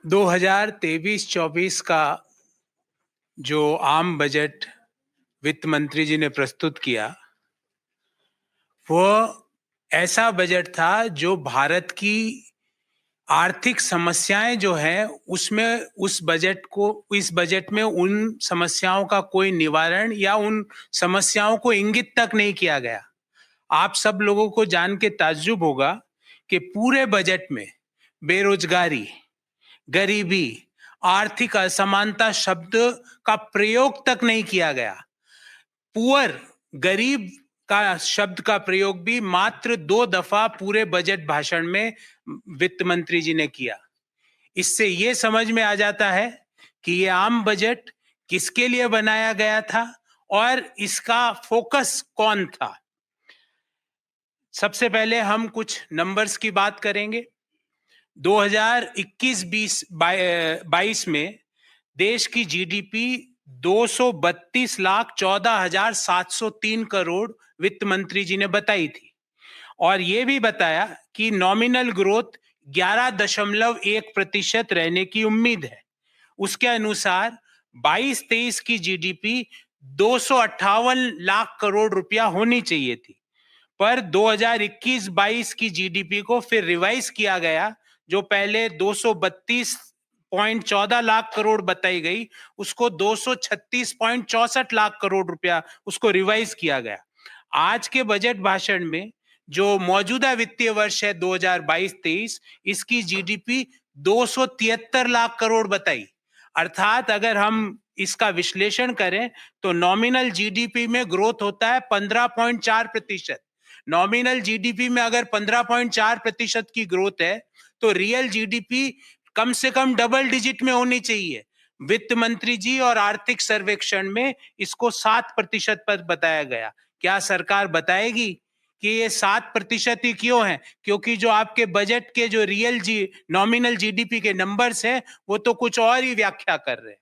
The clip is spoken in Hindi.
2023-24 का जो आम बजट वित्त मंत्री जी ने प्रस्तुत किया, वो ऐसा बजट था जो भारत की आर्थिक समस्याएं जो है उसमें इस बजट में उन समस्याओं का कोई निवारण या उन समस्याओं को इंगित तक नहीं किया गया। आप सब लोगों को जान के ताज्जुब होगा कि पूरे बजट में बेरोजगारी, गरीबी, आर्थिक असमानता शब्द का प्रयोग तक नहीं किया गया। पुअर, गरीब का शब्द का प्रयोग भी मात्र 2 दफा पूरे बजट भाषण में वित्त मंत्री जी ने किया। इससे यह समझ में आ जाता है कि ये आम बजट किसके लिए बनाया गया था और इसका फोकस कौन था। सबसे पहले हम कुछ नंबर्स की बात करेंगे। 2021-22 में देश की जीडीपी 232,14,703 करोड़ वित्त मंत्री जी ने बताई थी और यह भी बताया कि नॉमिनल ग्रोथ 11.1% रहने की उम्मीद है। उसके अनुसार 22-23 की जीडीपी 258 लाख करोड़ रुपया होनी चाहिए थी, पर 2021-22 की जीडीपी को फिर रिवाइज किया गया। जो पहले 232.14 लाख करोड़ बताई गई, उसको 236.64 लाख करोड़ रुपया उसको रिवाइज किया गया। आज के बजट भाषण में जो मौजूदा वित्तीय वर्ष है 2022-23, इसकी जीडीपी 273 लाख करोड़ बताई। अर्थात अगर हम इसका विश्लेषण करें तो नॉमिनल जीडीपी में ग्रोथ होता है 15.4%। नॉमिनल जीडीपी में अगर 15.4% की ग्रोथ है तो रियल जीडीपी कम से कम डबल डिजिट में होनी चाहिए। वित्त मंत्री जी और आर्थिक सर्वेक्षण में इसको 7% पर बताया गया। क्या सरकार बताएगी कि ये 7% ही क्यों है? क्योंकि जो आपके बजट के जो नॉमिनल जीडीपी के नंबर्स हैं वो तो कुछ और ही व्याख्या कर रहे हैं।